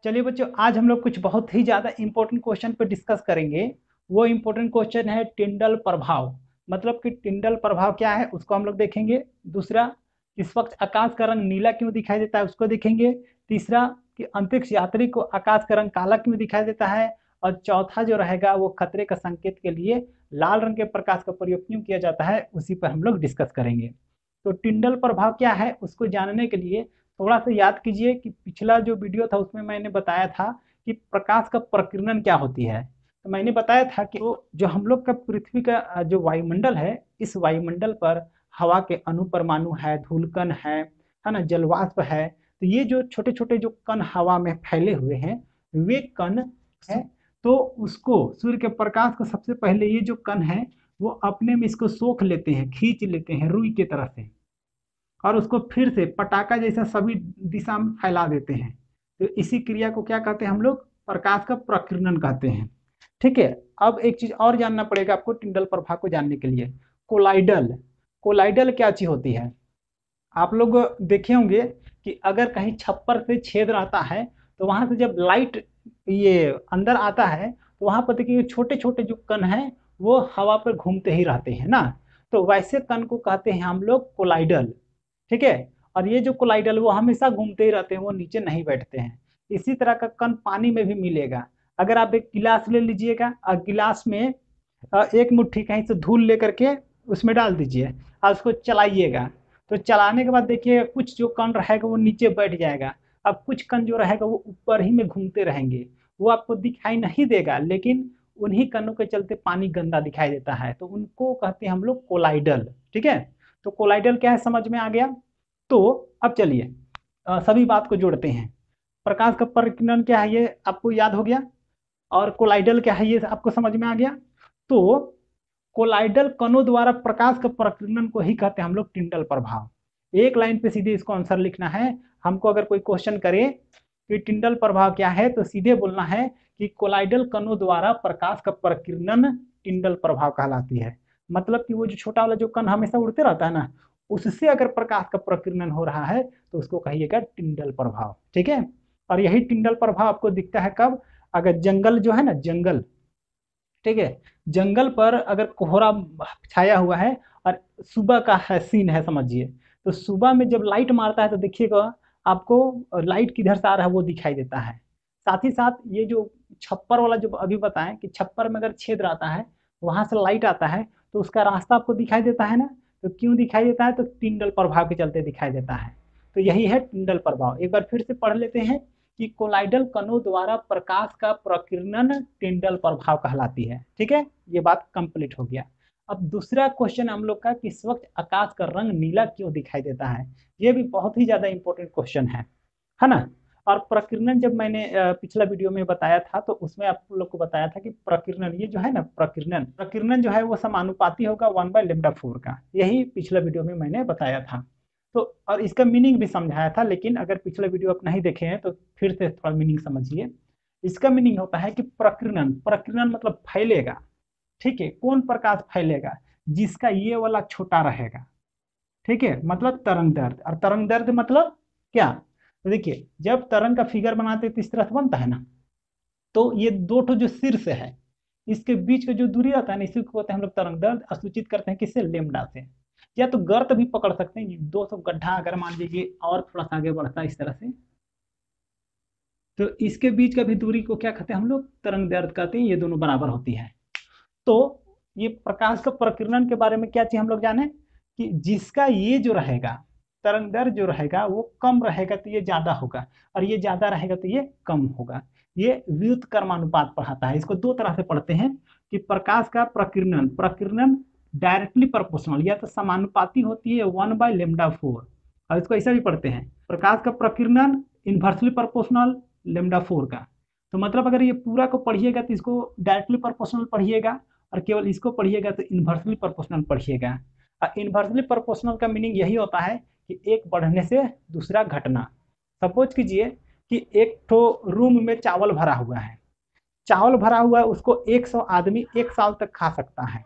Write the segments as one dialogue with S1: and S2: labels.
S1: चलिए बच्चों, आज हम लोग कुछ बहुत ही ज़्यादा इंपॉर्टेंट क्वेश्चन पे डिस्कस करेंगे। वो इंपॉर्टेंट क्वेश्चन है टिंडल प्रभाव। मतलब कि टिंडल प्रभाव क्या है उसको हम लोग देखेंगे। दूसरा, इस वक्त आकाश का रंग नीला क्यों दिखाई देता है उसको देखेंगे। तीसरा, कि अंतरिक्ष यात्री को आकाश का रंग काला क्यों दिखाई देता है। और चौथा जो रहेगा वो खतरे का संकेत के लिए लाल रंग के प्रकाश का प्रयोग क्यों किया जाता है, उसी पर हम लोग डिस्कस करेंगे। तो टिंडल प्रभाव क्या है उसको जानने के लिए थोड़ा सा याद कीजिए कि पिछला जो वीडियो था उसमें मैंने बताया था कि प्रकाश का प्रकीर्णन क्या होती है। तो मैंने बताया था कि जो हम लोग का पृथ्वी का जो वायुमंडल है, इस वायुमंडल पर हवा के अणु परमाणु है, धूलकण है ना, जलवाष्प है। तो ये जो छोटे छोटे जो कण हवा में फैले हुए हैं वे कण है। तो उसको सूर्य के प्रकाश को सबसे पहले ये जो कण है वो अपने में इसको सोख लेते हैं, खींच लेते हैं रुई की तरह से, और उसको फिर से पटाखा जैसा सभी दिशा में फैला देते हैं। तो इसी क्रिया को क्या कहते हैं हम लोग, प्रकाश का प्रकीर्णन कहते हैं। ठीक है। अब एक चीज और जानना पड़ेगा आपको टिंडल प्रभाव को जानने के लिए। कोलाइडल। कोलाइडल क्या चीज होती है। आप लोग देखे होंगे कि अगर कहीं छप्पर से छेद रहता है तो वहां से जब लाइट ये अंदर आता है तो वहां पर देखिए छोटे छोटे जो कण हैं वो हवा पर घूमते ही रहते हैं ना। तो वैसे कण को कहते हैं हम लोग कोलाइडल। ठीक है। और ये जो कोलाइडल वो हमेशा घूमते ही रहते हैं, वो नीचे नहीं बैठते हैं। इसी तरह का कण पानी में भी मिलेगा। अगर आप एक गिलास ले लीजिएगा और गिलास में एक मुट्ठी कहीं से धूल लेकर के उसमें डाल दीजिए और उसको चलाइएगा। तो चलाने के बाद देखिए कुछ जो कण रहेगा वो नीचे बैठ जाएगा। अब कुछ कण जो रहेगा वो ऊपर ही में घूमते रहेंगे। वो आपको दिखाई नहीं देगा, लेकिन उन्हीं कणों के चलते पानी गंदा दिखाई देता है। तो उनको कहते हैं हम लोग कोलाइडल। ठीक है। तो कोलाइडल क्या है समझ में आ गया। तो अब चलिए सभी बात को जोड़ते हैं। प्रकाश का प्रकीर्णन क्या है ये आपको याद हो गया, और कोलाइडल क्या है ये आपको समझ में आ गया। तो कोलाइडल कणों द्वारा प्रकाश का प्रकीर्णन को ही कहते हैं हम लोग टिंडल प्रभाव। एक लाइन पे सीधे इसको आंसर लिखना है। हमको अगर कोई क्वेश्चन करे कि टिंडल प्रभाव क्या है तो सीधे बोलना है कि कोलाइडल कणों द्वारा प्रकाश का प्रकीर्णन टिंडल प्रभाव कहलाती है। मतलब कि वो जो छोटा वाला जो कण हमेशा उड़ते रहता है ना, उससे अगर प्रकाश का प्रकीर्णन हो रहा है तो उसको कहिएगा टिंडल प्रभाव। ठीक है। और यही टिंडल प्रभाव आपको दिखता है कब, अगर जंगल जो है ना, जंगल, ठीक है, जंगल पर अगर कोहरा छाया हुआ है और सुबह का है सीन है समझिए, तो सुबह में जब लाइट मारता है तो देखिएगा आपको लाइट किधर से आ रहा है वो दिखाई देता है। साथ ही साथ ये जो छप्पर वाला जो अभी बताएं कि छप्पर में अगर छेद रहता है वहां से लाइट आता है तो उसका रास्ता आपको दिखाई देता है ना। तो क्यों दिखाई देता है, तो टिंडल प्रभाव के चलते दिखाई देता है। तो यही है टिंडल प्रभाव। एक बार फिर से पढ़ लेते हैं कि कोलाइडल कणों द्वारा प्रकाश का प्रकीर्णन टिंडल प्रभाव कहलाती है। ठीक है, ये बात कंप्लीट हो गया। अब दूसरा क्वेश्चन हम लोग का कि इस वक्त आकाश का रंग नीला क्यों दिखाई देता है। ये भी बहुत ही ज्यादा इंपॉर्टेंट क्वेश्चन है ना। और प्रकीर्णन जब मैंने पिछला वीडियो में बताया था तो उसमें आप लोग को बताया था कि प्रकीर्णन ये जो है ना, प्रकीर्णन प्रकीर्णन जो है वो समानुपाती होगा 1/λ4 का। यही पिछला वीडियो में मैंने बताया था। तो और इसका मीनिंग भी समझाया था, लेकिन अगर पिछला वीडियो आप नहीं देखे हैं तो फिर से थोड़ा मीनिंग समझिए। इसका मीनिंग होता है कि प्रकीर्णन, प्रकीर्णन मतलब फैलेगा। ठीक है, कौन प्रकाश फैलेगा, जिसका ये वाला छोटा रहेगा। ठीक है, मतलब तरंग दैर्ध्य। और तरंग दैर्ध्य मतलब क्या, तो देखिए जब तरंग का फिगर बनाते हैं तो इस तरह से बनता है ना। तो ये दो ठो जो शीर्ष है इसके बीच का जो दूरी रहता है ना, इसी को कहते हैं हम लोग तरंग दैर्ध्य। सूचित करते हैं किससे, लेमडा से। या तो गर्त भी पकड़ सकते हैं, 200 गड्ढा अगर मान लीजिए और थोड़ा सा आगे बढ़ता है इस तरह से, तो इसके बीच का भी दूरी को क्या कहते हैं हम लोग, तरंग दैर्ध्य कहते हैं। ये दोनों बराबर होती है। तो ये प्रकाश का प्रकीर्णन के बारे में क्या चाहिए हम लोग जाने, कि जिसका ये जो रहेगा तरंग दैर्ध्य जो रहेगा वो कम रहेगा तो ये ज्यादा होगा, और ये ज्यादा रहेगा तो ये कम होगा। ये व्युत्क्रमानुपात पढ़ाता है। इसको दो तरह से पढ़ते हैं कि प्रकाश का प्रकीर्णन, प्रकीर्णन डायरेक्टली प्रोपोर्शनल या तो समानुपाती होती है 1/λ4। और इसको ऐसा भी पढ़ते हैं प्रकाश का प्रकीर्णन इन्वर्सली प्रोपोर्शनल λ4 का। तो मतलब अगर ये पूरा को पढ़िएगा तो इसको डायरेक्टली प्रोपोर्शनल पढ़िएगा, और केवल इसको पढ़िएगा तो इन्वर्सली प्रोपोर्शनल पढ़िएगा। और इन्वर्सली प्रोपोर्शनल का मीनिंग यही होता है कि एक बढ़ने से दूसरा घटना। सपोज कीजिए कि एक तो रूम में चावल भरा हुआ है, चावल भरा हुआ है उसको 100 आदमी 1 साल तक खा सकता है।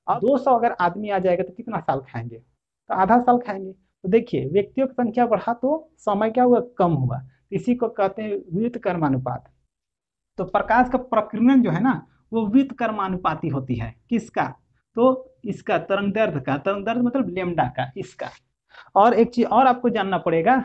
S1: अब 200 अगर आदमी आ जाएगा तो कितना साल खाएंगे, तो आधा साल खाएंगे। तो देखिए व्यक्तियों की संख्या बढ़ा तो समय क्या हुआ, कम हुआ। इसी को कहते हैं व्युत्क्रमानुपात। तो प्रकाश का प्रकीर्णन जो है ना वो व्युत्क्रमानुपाती होती है। किसका? तो इसका तरंगदैर्ध्य का, तरंगदैर्ध्य मतलब लेमडा का, इसका। और एक चीज और आपको जानना पड़ेगा।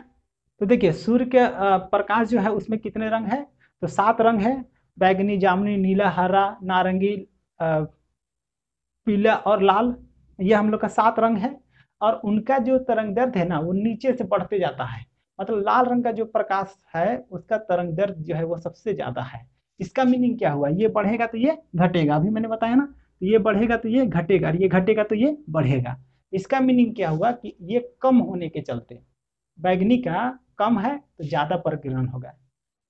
S1: तो देखिए सूर्य के प्रकाश जो है उसमें कितने रंग है? तो 7 रंग है, बैगनी, जामुनी, नीला, हरा, नारंगी, पीला और लाल। ये हम लोग का 7 रंग है। और उनका जो तरंगदैर्ध्य है ना वो नीचे से बढ़ते जाता है। मतलब लाल रंग का जो प्रकाश है उसका तरंगदैर्ध्य जो है वो सबसे ज्यादा है। इसका मीनिंग क्या हुआ? ये बढ़ेगा तो ये घटेगा, अभी मैंने बताया ना। तो ये बढ़ेगा तो ये घटेगा, ये घटेगा तो ये बढ़ेगा। इसका मीनिंग क्या हुआ कि ये कम होने के चलते, बैगनी का कम है तो ज्यादा प्रकीर्णन होगा,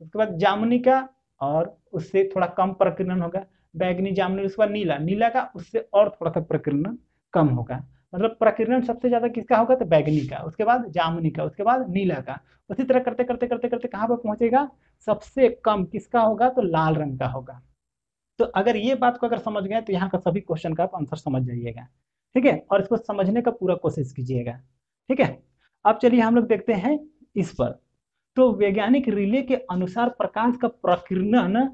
S1: उसके बाद जामुनी का और उससे थोड़ा कम प्रकीर्णन होगा, बैगनी, जामुनी, उसके बाद नीला, नीला का उससे और थोड़ा सा प्रकीर्णन कम होगा। मतलब प्रकीर्णन सबसे ज्यादा किसका होगा? तो बैगनी का, उसके बाद जामुनी का, उसके बाद नीला का। उसी तरह करते करते करते करते कहाँ पर पहुंचेगा? सबसे कम किसका होगा? तो लाल रंग का होगा। तो अगर ये बात को अगर समझ गए तो यहाँ का सभी क्वेश्चन का आप आंसर समझ जाइएगा। ठीक है, और इसको समझने का पूरा कोशिश कीजिएगा। ठीक है, अब चलिए हम लोग देखते हैं इस पर। तो वैज्ञानिक रिले के अनुसार प्रकाश का प्रकीर्णन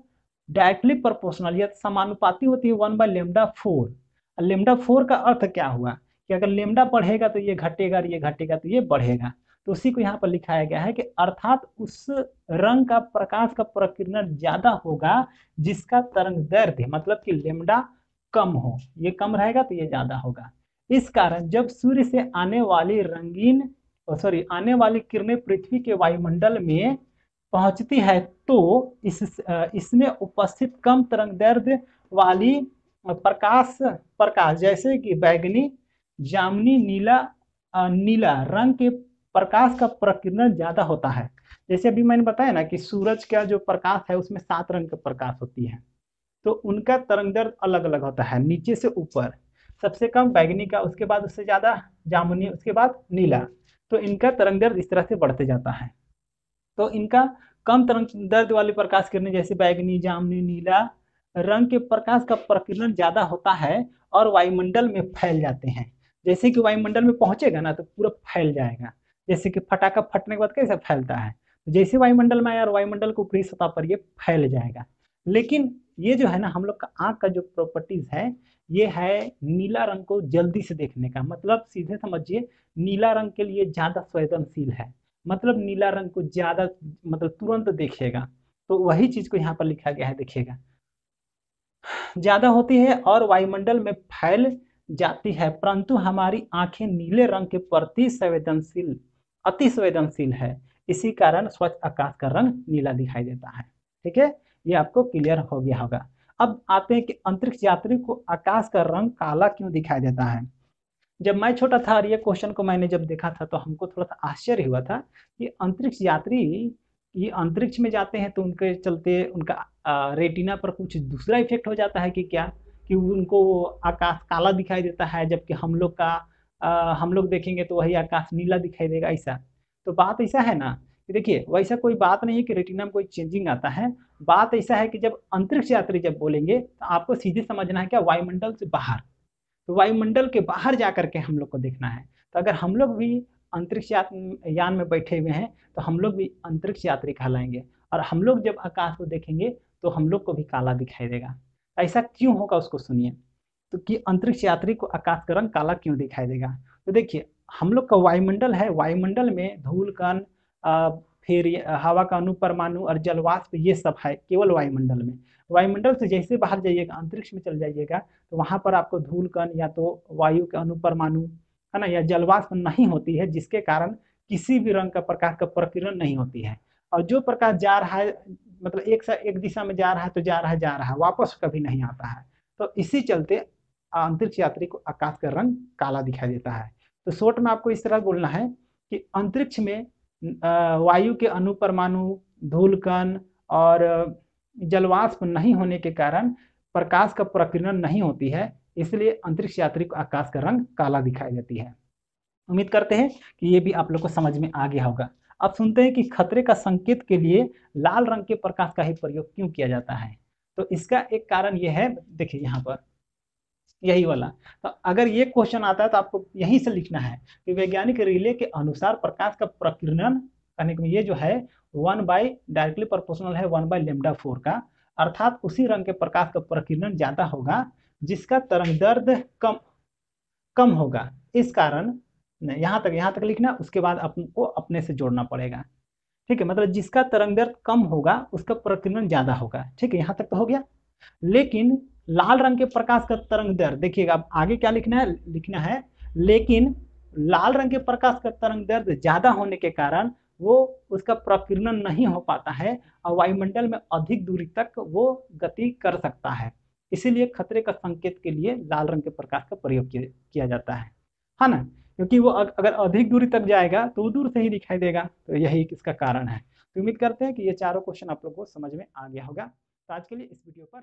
S1: डायरेक्टली प्रोपोर्शनल या समानुपाती होती है 1/λ4। λ4 का अर्थ क्या हुआ कि अगर लेमडा बढ़ेगा तो ये घटेगा और ये घटेगा तो ये बढ़ेगा। तो उसी को यहाँ पर लिखाया गया है कि अर्थात उस रंग का प्रकाश का प्रकीर्णन ज्यादा होगा जिसका तरंगदैर्ध्य मतलब कि लेमडा कम हो। ये कम रहेगा तो ये ज्यादा होगा। इस कारण जब सूर्य से आने वाली आने वाली किरणें पृथ्वी के वायुमंडल में पहुंचती है तो इसमें उपस्थित कम तरंगदैर्ध्य वाली प्रकाश प्रकाश जैसे कि बैगनी, जामुनी, नीला रंग के प्रकाश का प्रकीर्णन ज्यादा होता है। जैसे अभी मैंने बताया ना कि सूरज का जो प्रकाश है उसमें 7 रंग का प्रकाश होती है, तो उनका तरंगदैर्ध्य अलग अलग होता है, नीचे से ऊपर। सबसे कम बैगनी का, उसके बाद उससे ज्यादा जामुनी, उसके बाद नीला। तो इनका तरंगदैर्ध्य इस तरह से बढ़ते जाता है। तो इनका कम तरंगदैर्ध्य वाली प्रकाश किरणें जैसे बैगनी, जामुनी, नीला रंग के प्रकाश का प्रकीर्णन ज्यादा होता है और वायुमंडल में फैल जाते हैं। जैसे कि वायुमंडल में पहुंचेगा ना तो पूरा फैल जाएगा। जैसे कि फटाका फटने के बाद कैसे फैलता है, तो जैसे वायुमंडल में आया और वायुमंडल को ऊपरी सतह पर ये फैल जाएगा। लेकिन ये जो है ना हम लोग का आंख का जो प्रॉपर्टीज है ये है नीला रंग को जल्दी से देखने का। मतलब सीधे समझिए नीला रंग के लिए ज्यादा संवेदनशील है। मतलब नीला रंग को ज्यादा मतलब तुरंत देखेगा। तो वही चीज को यहाँ पर लिखा गया है, देखिएगा ज्यादा होती है और वायुमंडल में फैल जाती है, परंतु हमारी आंखें नीले रंग के प्रति संवेदनशील, अति संवेदनशील है। इसी कारण स्वच्छ आकाश का रंग नीला दिखाई देता है। ठीक है, ये आपको क्लियर हो गया होगा। अब आते हैं कि अंतरिक्ष यात्री को आकाश का रंग काला क्यों दिखाई देता है। जब मैं छोटा था और ये क्वेश्चन को मैंने जब देखा था तो हमको थोड़ा सा आश्चर्य हुआ था कि अंतरिक्ष यात्री ये अंतरिक्ष में जाते हैं तो उनके चलते उनका रेटिना पर कुछ दूसरा इफेक्ट हो जाता है कि क्या, कि उनको आकाश काला दिखाई देता है, जबकि हम लोग देखेंगे तो वही आकाश नीला दिखाई देगा। ऐसा तो बात ऐसा है ना कि देखिए वैसा कोई बात नहीं है कि रेटिना में कोई चेंजिंग आता है। बात ऐसा है कि जब अंतरिक्ष यात्री जब बोलेंगे तो आपको सीधे समझना है क्या, वायुमंडल से बाहर। तो वायुमंडल के बाहर जा करके हम लोग को देखना है। तो अगर हम लोग भी अंतरिक्ष यान में बैठे हुए हैं तो हम लोग भी अंतरिक्ष यात्री कहलाएंगे। और हम लोग जब आकाश को देखेंगे तो हम लोग को भी काला दिखाई देगा। ऐसा क्यों होगा उसको सुनिए। तो कि अंतरिक्ष यात्री को आकाश का रंग काला क्यों दिखाई देगा। तो देखिए हम लोग का वायुमंडल है, वायुमंडल में धूल कण, फिर हवा का अणु, परमाणु और जलवाष्प ये सब है केवल वायुमंडल में। वायुमंडल से जैसे बाहर जाइएगा, अंतरिक्ष में चल जाइएगा तो वहां पर आपको धूल कण या तो वायु के अणु, परमाणु है ना, या जलवाष्प नहीं होती है, जिसके कारण किसी भी रंग का प्रकाश का प्रकीर्णन नहीं होती है। और जो प्रकाश जा रहा है मतलब एक दिशा में जा रहा है तो जा रहा है, वापस कभी नहीं आता है। तो इसी चलते अंतरिक्ष यात्री को आकाश का रंग काला दिखाई देता है। तो शॉर्ट में आपको इस तरह बोलना है कि अंतरिक्ष में वायु के अणु, परमाणु, धूल कण और जलवाष्प नहीं होने के कारण प्रकाश का प्रकीर्णन नहीं होती है, इसलिए अंतरिक्ष यात्री को आकाश का रंग काला दिखाई देती है। उम्मीद करते हैं कि ये भी आप लोग को समझ में आ गया होगा। अब सुनते हैं कि खतरे का संकेत के लिए लाल रंग के प्रकाश का ही प्रयोग क्यों किया जाता है। तो इसका एक कारण ये है, देखिए यहाँ पर यही वाला। तो अगर ये क्वेश्चन आता है तो आपको यहीं से लिखना है कि वैज्ञानिक रिले के अनुसार प्रकाश का प्रकीर्णन करने के ये जो है 1 बाई डायरेक्टली प्रोपोर्शनल है 1 बाई लेमडा 4 का, अर्थात उसी रंग के प्रकाश का प्रकीर्णन ज्यादा होगा जिसका तरंग दैर्ध्य कम होगा। इस कारण यहाँ तक लिखना, उसके बाद आपको अपने से जोड़ना पड़ेगा। ठीक है, मतलब जिसका तरंग दैर्ध्य कम होगा उसका प्रकीर्णन ज्यादा होगा। ठीक है, यहाँ तक तो हो गया। लेकिन लाल रंग के प्रकाश का तरंग दैर्ध्य, देखिएगा अब आगे क्या लिखना है, लेकिन लाल रंग के प्रकाश का तरंग दैर्ध्य ज्यादा होने के कारण वो उसका प्रकीर्णन नहीं हो पाता है और वायुमंडल में अधिक दूरी तक वो गति कर सकता है। इसीलिए खतरे का संकेत के लिए लाल रंग के प्रकाश का प्रयोग किया जाता है ना, क्योंकि वो अगर अधिक दूरी तक जाएगा तो वो दूर से ही दिखाई देगा। तो यही इसका कारण है। तो उम्मीद करते हैं कि ये चारों क्वेश्चन आप लोग को समझ में आ गया होगा। तो आज के लिए इस वीडियो पर